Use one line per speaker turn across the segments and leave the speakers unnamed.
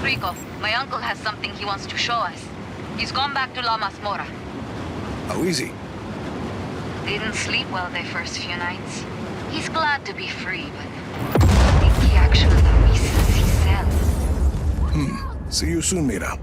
Rico, my uncle has something he wants to show us. He's gone back to La Masmorra.
How is he?
Didn't sleep well the first few nights. He's glad to be free, but I think he actually misses his cell.
See you soon, Mira.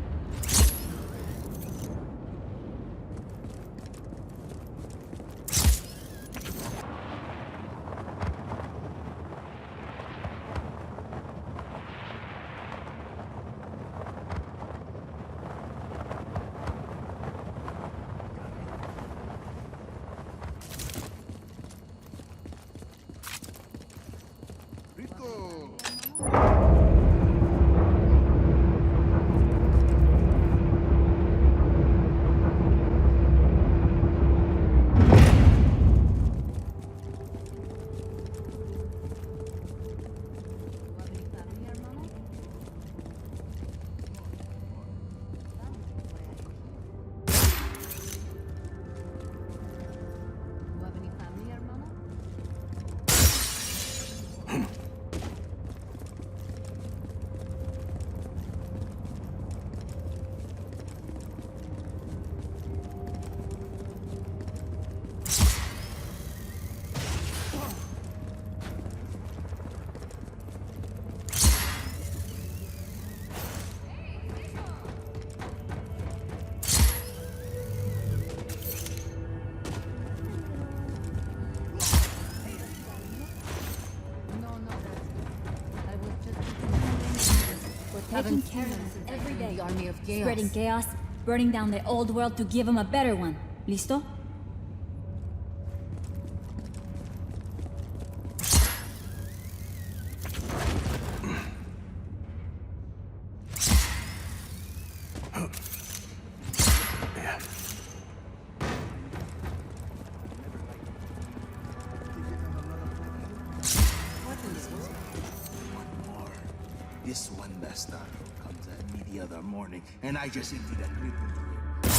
Taking care every day. The army of chaos. Spreading chaos, burning down the old world to give them a better one. ¿Listo?
This one bastardo comes at me the other morning, and I just emptied that clip into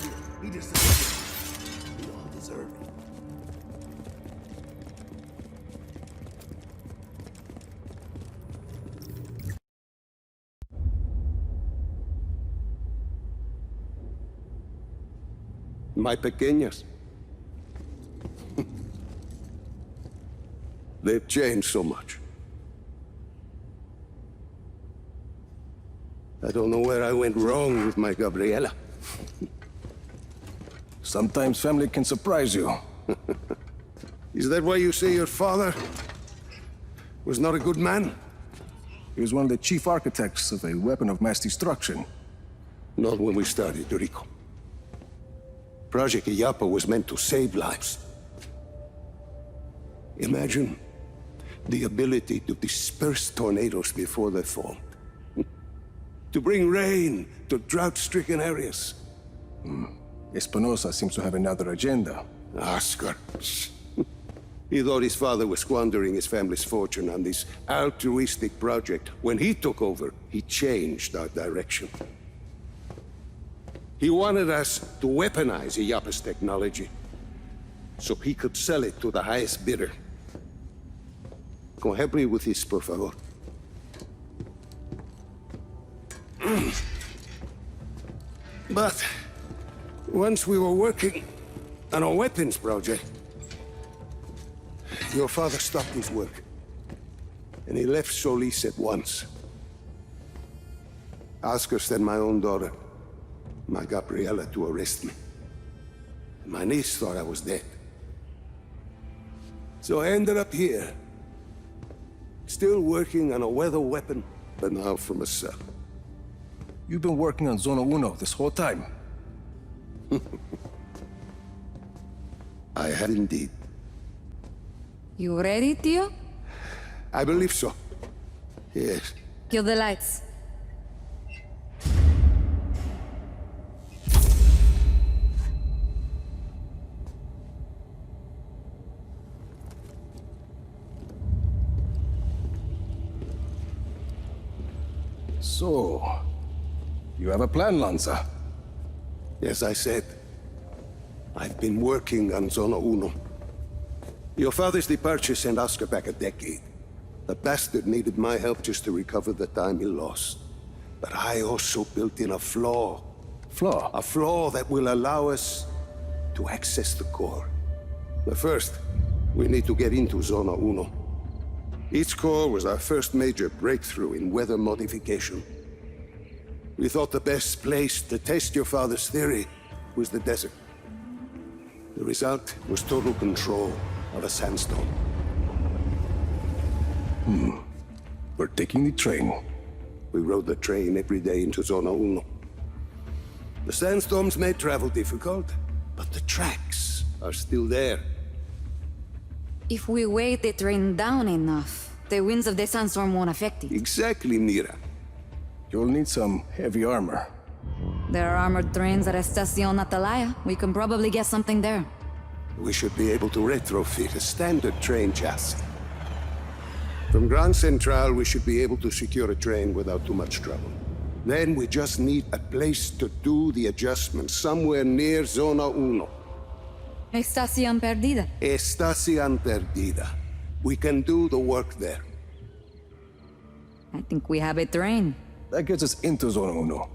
him. He deserves it. We all deserve it.
My pequeñas. They've changed so much. I don't know where I went wrong with my Gabriela.
Sometimes family can surprise you.
Is that why you say your father was not a good man?
He was one of the chief architects of a weapon of mass destruction.
Not when we started, Rico. Project Illapa was meant to save lives. Imagine the ability to disperse tornadoes before they fall. To bring rain to drought-stricken areas.
Espinosa seems to have another agenda.
Oscar. He thought his father was squandering his family's fortune on this altruistic project. When he took over, he changed our direction. He wanted us to weaponize Illapa's technology, so he could sell it to the highest bidder. Go help me with this, por favor. But once we were working on a weapons project, your father stopped his work, and he left Solis at once. Oscar sent my own daughter, my Gabriela, to arrest me. My niece thought I was dead. So I ended up here, still working on a weather weapon, but now from a cell.
You've been working on Zona Uno this whole time.
I had indeed.
You ready, Tio?
I believe so. Yes.
Kill the lights.
So, you have a plan, Lanza?
As I said, I've been working on Zona Uno. Your father's departure sent Oscar back a decade. The bastard needed my help just to recover the time he lost. But I also built in a flaw.
Flaw?
A flaw that will allow us to access the core. But first, we need to get into Zona Uno. Its core was our first major breakthrough in weather modification. We thought the best place to test your father's theory was the desert. The result was total control of a sandstorm.
We're taking the train.
We rode the train every day into Zona Uno. The sandstorms made travel difficult, but the tracks are still there.
If we weight the train down enough, the winds of the sandstorm won't affect it.
Exactly, Mira.
You'll need some heavy armor.
There are armored trains at Estacion Atalaya. We can probably get something there.
We should be able to retrofit a standard train chassis. From Grand Central, we should be able to secure a train without too much trouble. Then we just need a place to do the adjustments, somewhere near Zona Uno.
Estacion Perdida.
Estación Perdida. We can do the work there.
I think we have a train.
That gets us into Zona Uno.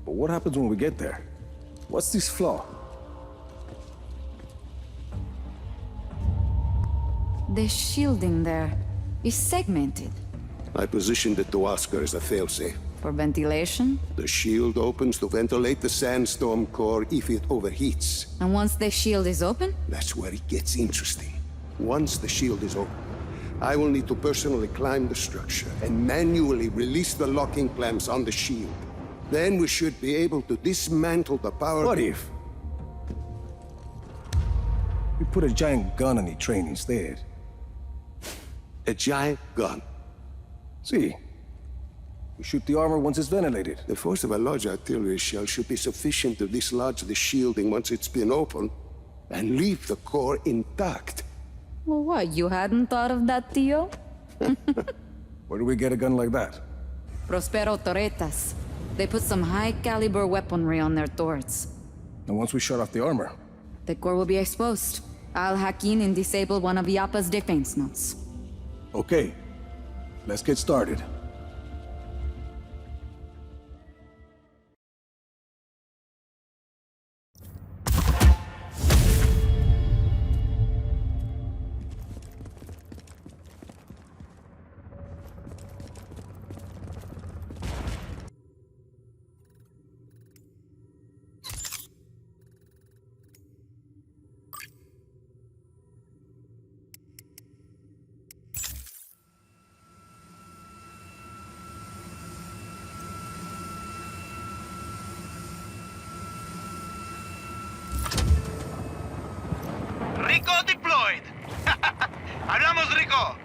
But what happens when we get there? What's this flaw?
The shielding there is segmented.
I positioned it to Oscar as a failsafe.
For ventilation?
The shield opens to ventilate the sandstorm core if it overheats.
And once the shield is open?
That's where it gets interesting. Once the shield is open, I will need to personally climb the structure and manually release the locking clamps on the shield. Then we should be able to dismantle the power...
What if we put a giant gun on the train instead?
A giant gun.
See, we shoot the armor once it's ventilated.
The force of a large artillery shell should be sufficient to dislodge the shielding once it's been opened and leave the core intact.
Well, what, you hadn't thought of that, Tio?
Where do we get a gun like that?
Prospero Torretas. They put some high-caliber weaponry on their turrets.
And once we shut off the armor,
The core will be exposed. I'll hack in and disable one of Yappa's defense nodes.
okay, let's get started.
Rico deployed. Hablamos, Rico.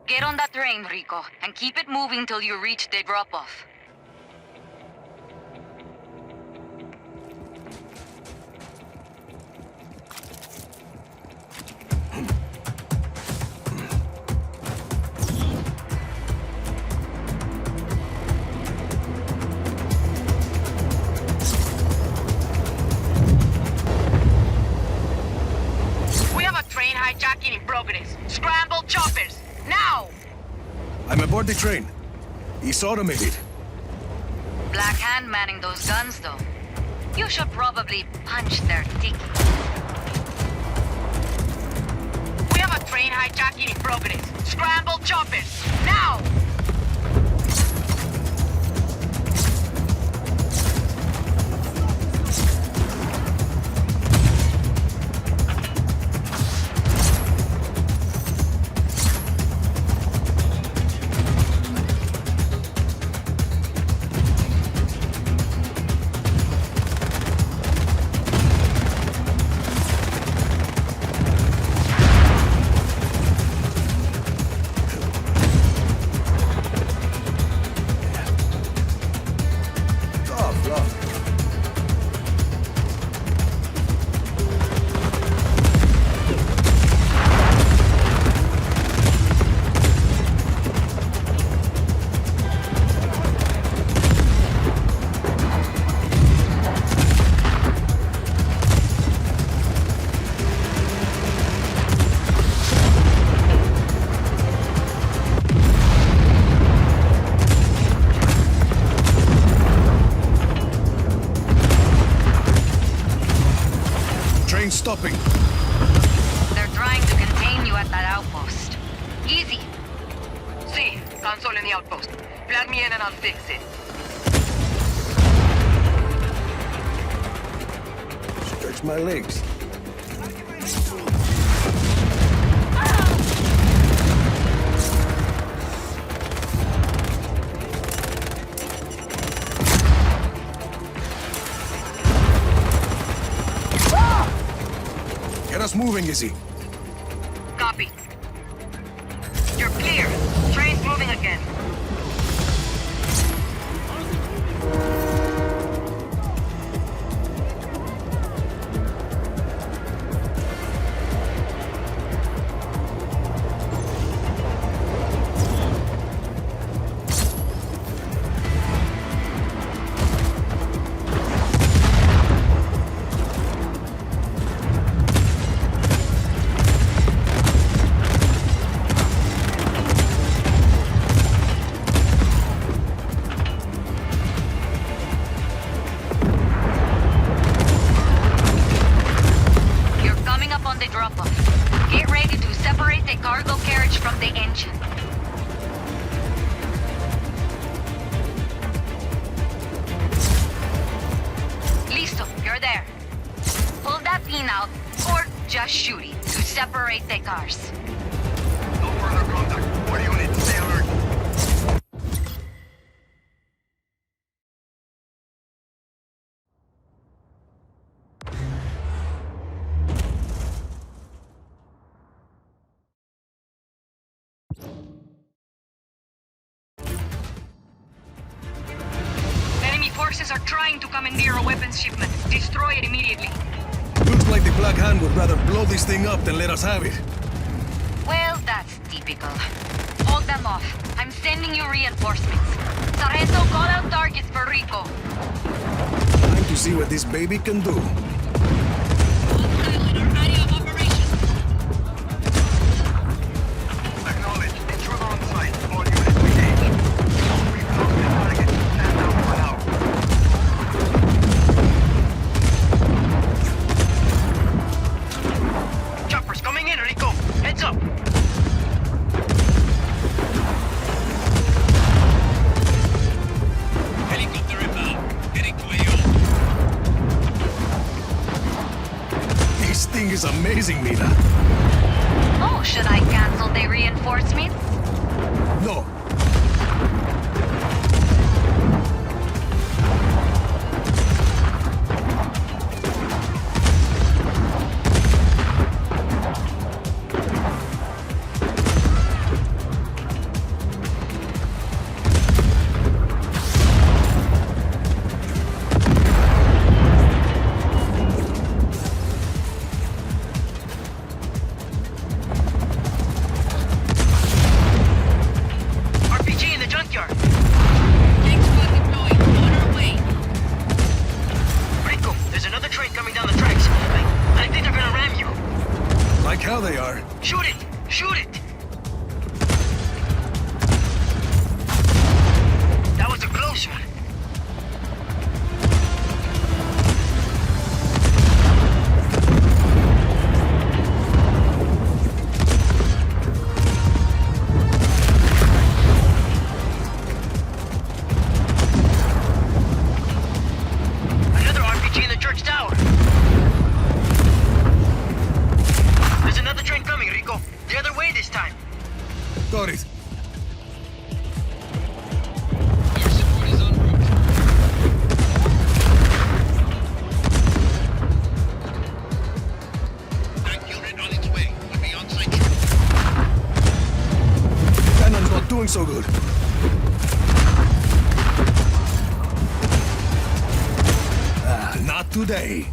Get on that train, Rico, and keep it moving till you reach the drop-off.
We have a train hijacking in progress. Scramble choppers, now!
I'm aboard the train. It's automated.
Black Hand manning those guns, though. You should probably punch their ticket.
We have a train hijacking in progress. Scramble choppers, now!
ain't stopping.
They're trying to contain you at that outpost. Easy.
See, console in the outpost. Plug me in and I'll fix it.
Stretch my legs. Get us moving, Izzy.
Copy. You're clear. Train's moving again.
You're coming up on the drop-off. Get ready to separate the cargo carriage from the engine. Listo, you're there. Pull that pin out, or just shoot it, to separate the cars.
No further contact. All units, stay alert.
Enemy forces are trying to commandeer a weapons shipment. Destroy it immediately.
Looks like the Black Hand would rather blow this thing up than let us have it.
Well, that's typical. Hold them off. I'm sending you reinforcements. Sargento, call out targets for Rico.
Time to see what this baby can do.
Acknowledged. Intruder on site. All units engaged. We've lost the target. Stand down for now.
Choppers coming in, Rico. Heads up.
Helicopter inbound. Heading to AO.
This thing is amazing, Mina.
Oh, should I cancel the reinforcements?
No.
RPG in the junkyard. Rico, there's another train coming down the tracks. I think they're gonna ram you.
Like how they are.
Shoot it! Shoot it! That was a close one. Another RPG in the church tower. There's another train coming, Rico. The other way this time.
Got it.
Our support is en route. Tank unit on its way. We'll be on site shortly.
Cannon's not doing so good. Not today.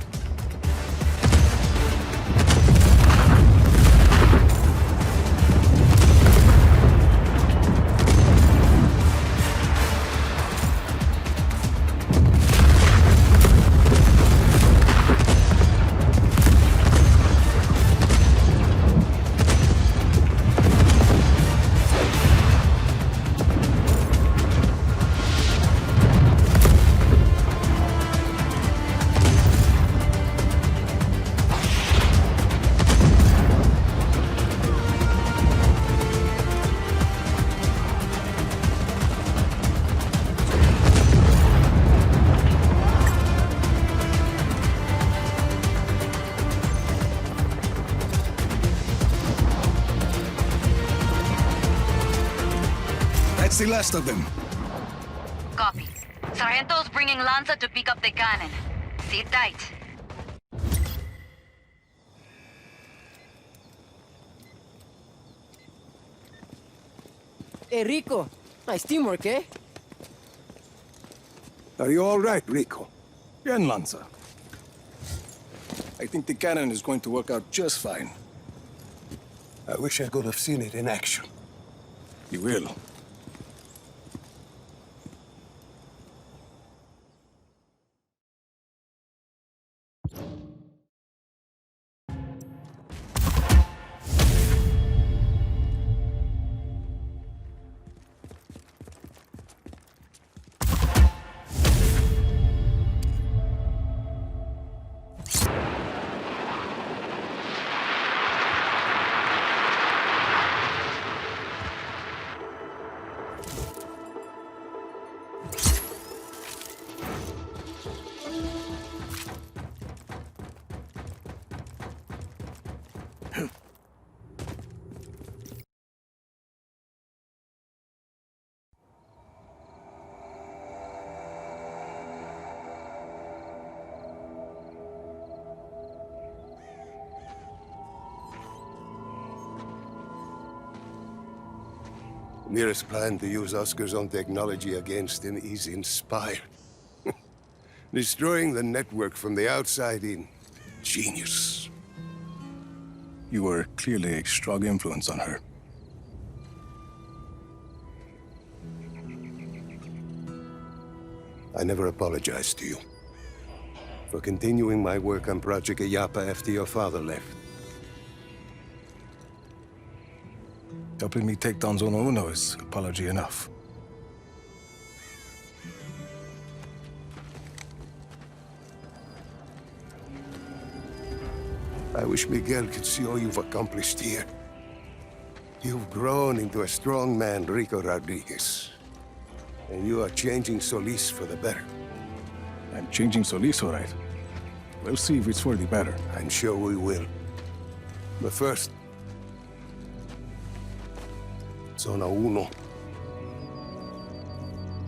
the last of them.
Copy. Sargento's bringing Lanza to pick up the cannon. Sit tight.
Hey, Rico. Nice teamwork, eh?
Are you all right, Rico?
Bien, Lanza. I think the cannon is going to work out just fine.
I wish I could have seen it in action.
You will.
Mira's plan to use Oscar's own technology against him is inspired. Destroying the network from the outside in. Genius.
You were clearly a strong influence on her.
I never apologized to you for continuing my work on Project Illapa after your father left.
Helping me take down Zona Uno is apology enough.
I wish Miguel could see all you've accomplished here. You've grown into a strong man, Rico Rodriguez. And you are changing Solis for the better.
I'm changing Solis, all right. We'll see if it's for the better.
I'm sure we will. But first, Zona Uno.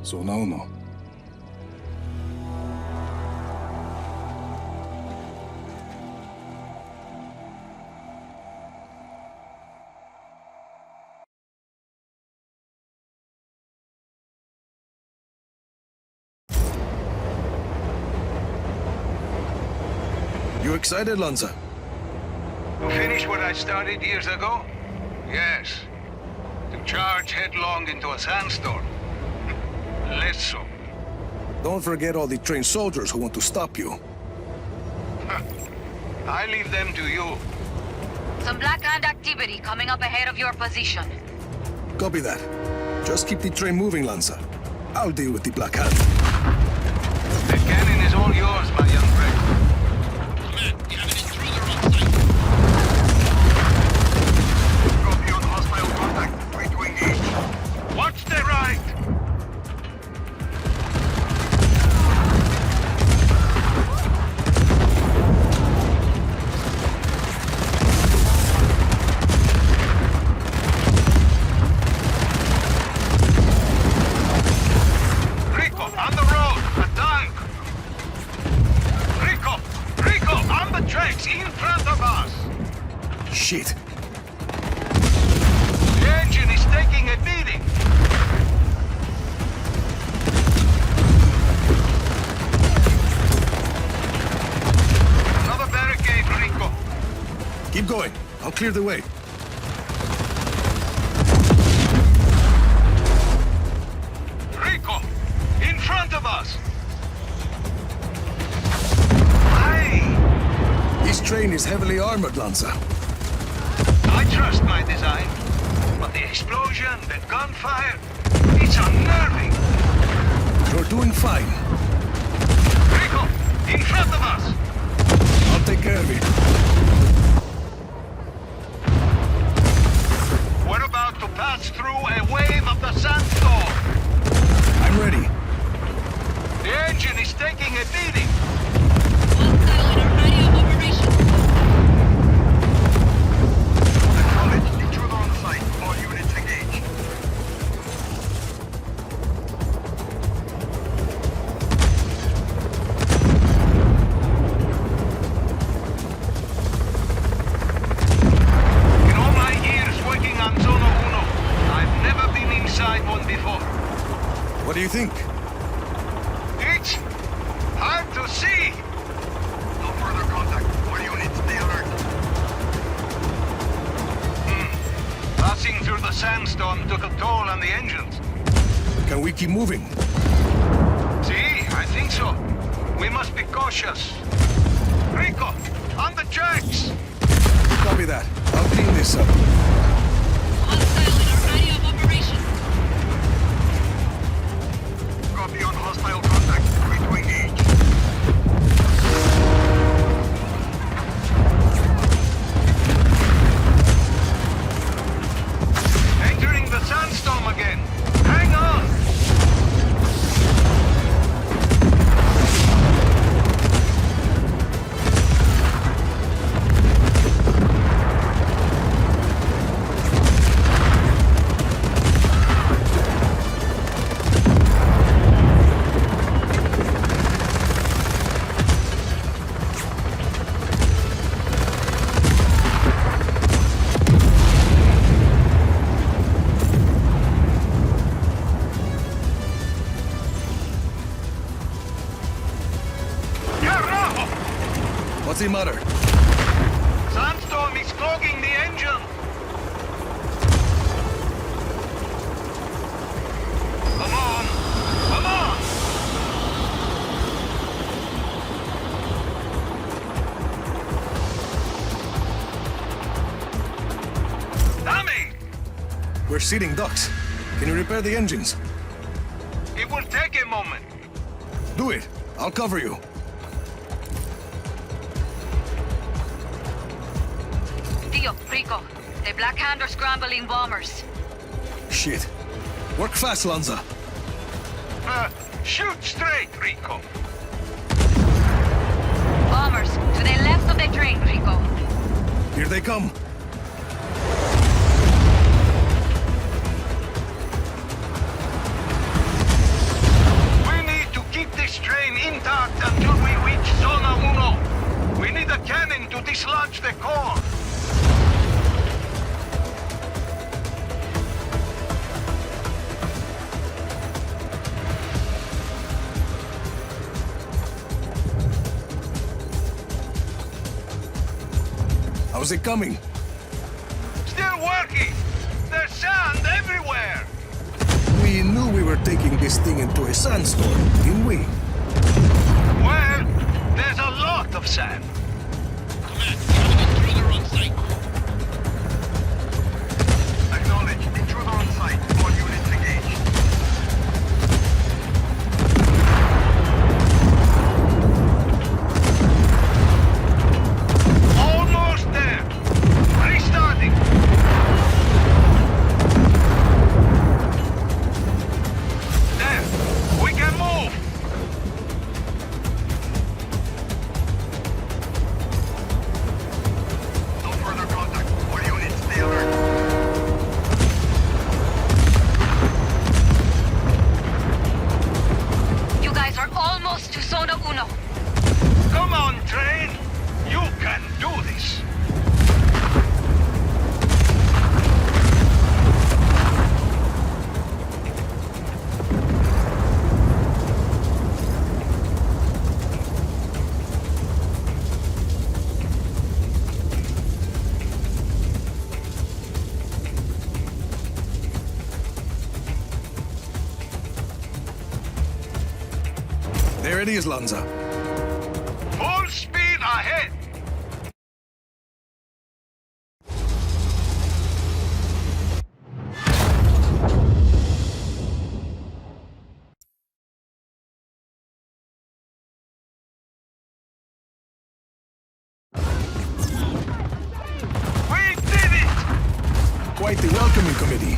Zona Uno. You excited, Lanza?
To finish what I started years ago? Yes. To charge headlong into a sandstorm? Less so.
Don't forget all the trained soldiers who want to stop you.
I leave them to you.
Some Black Hand activity coming up ahead of your position.
Copy that. Just keep the train moving, Lanza. I'll deal with the Black Hand.
The cannon is all yours, my young friend.
Command, you have an intruder on site.
Copy on hostile contact. Way to engage. Watch the right! Rico, on the road! A tank! Rico, on the tracks in front of us!
Shit.
The engine is taking a beating! Another barricade, Rico.
Keep going. I'll clear the way.
Rico! In front of us! Aye!
This train is heavily armored, Lanza.
I trust my design, but the explosion, the gunfire, it's unnerving!
You're doing fine.
Rico! In front of us!
I'll take care of it.
We're about to pass through a wave of the sandstorm!
I'm ready.
The engine is taking a beating!
Hostile in our area of operation.
Acknowledge, intruder on site. All units engage.
Can we keep moving?
See, I think so. We must be cautious. Rico, on the tracks!
Copy that. I'll clean this up.
Hostile in our area of operation.
Copy on hostile contact. Free to engage. Entering the sandstorm again. Hang on! Carajo!
What's the matter?
Sandstorm is clogging the engine! Come on! Come on! Tommy!
We're seating ducks. Can you repair the engines?
It will take a moment.
Do it. I'll cover you.
Dio, Rico, the Black Hand are scrambling bombers.
Shit. Work fast, Lanza.
Shoot straight, Rico.
Bombers, to the left of the train, Rico.
Here they come.
We need to keep this train intact until we reach Zona Uno. We need a cannon to dislodge the core.
How's it coming?
Still working. There's sand everywhere.
We knew we were taking this thing into a sandstorm, didn't we?
Well, there's a lot of sand.
Command, we have an intruder on site.
Acknowledge. Intruder on site. All units engaged. Almost there. Restarting. There. We can move. No further contact. All units, stay alert.
You guys are almost to Zona Uno.
Come on, train! You can do this!
There it is, Lanza.
Full speed ahead! We did it!
Quite the welcoming committee.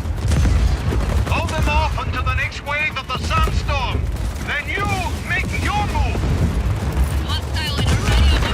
Hold them off until the next wave of the sandstorm! Then you make your move!
Hostile in our area of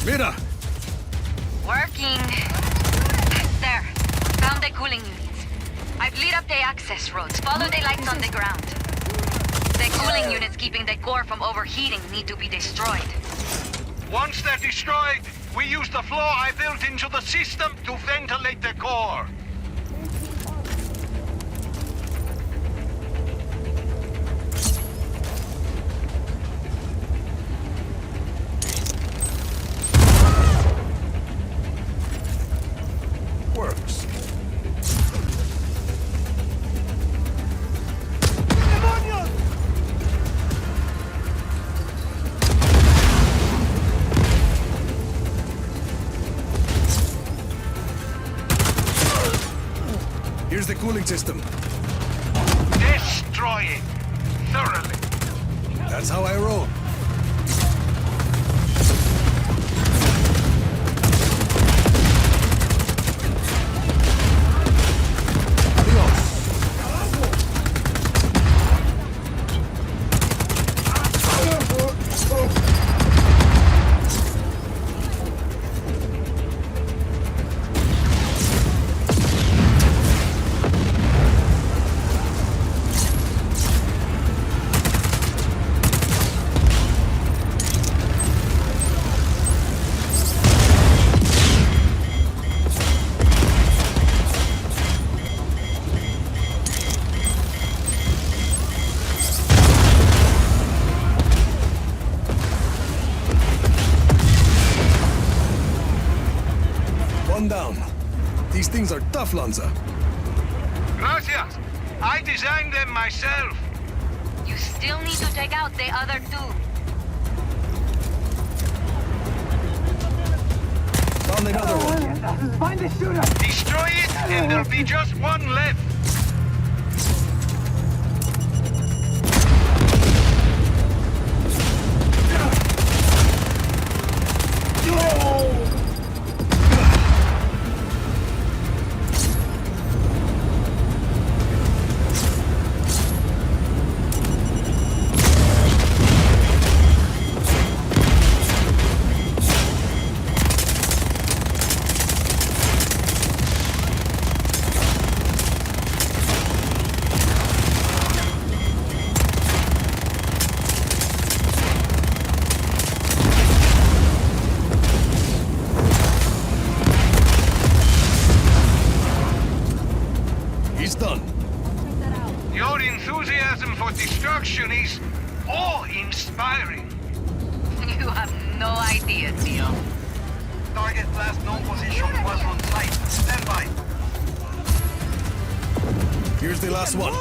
Mira!
Working. There. Found the cooling units. I've lit up the access roads. Follow the lights on the ground. The cooling units keeping the core from overheating need to be destroyed.
Once they're destroyed, we use the floor I built into the system to ventilate the core.
Works. Here's the cooling system.
Destroy it. Thoroughly.
That's how I roll. One down. These things are tough, Lanza.
Gracias. I designed them myself.
You still need to take out the other two.
Found another one.
Destroy it, and there'll be just one left.
He's done.
Your enthusiasm for destruction is awe-inspiring.
You have no idea, Theo.
Target last known position was on site. Stand by.
Here's the last one.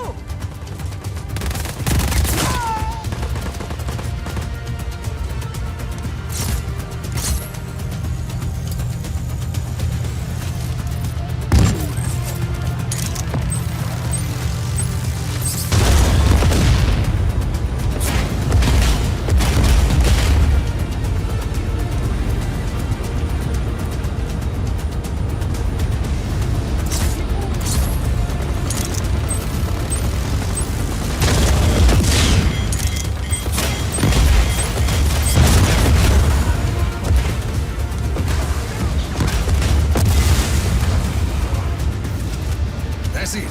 That's it.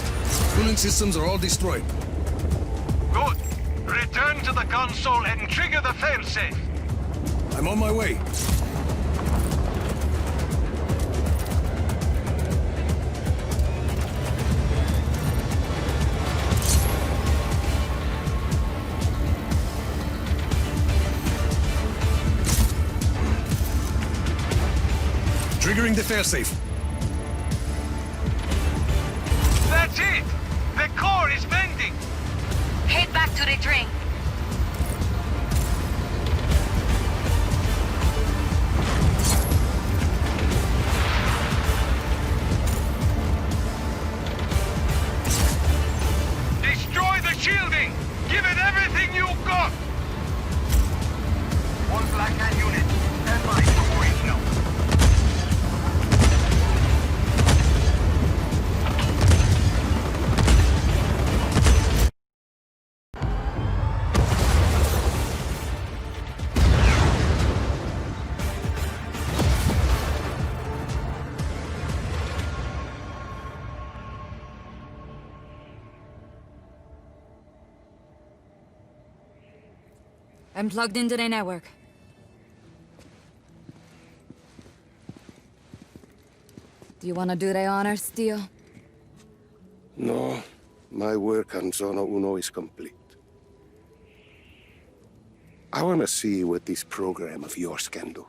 Cooling systems are all destroyed.
Good. Return to the console and trigger the failsafe.
I'm on my way. Triggering the failsafe.
That's it! The core is bending!
Head back to the train.
Destroy the shielding! Give it everything you've got! One Black Hand unit. Stand by for operational.
I'm plugged into the network. Do you want to do the honors, Tio?
No, my work on Zona Uno is complete. I want to see what this program of yours can do.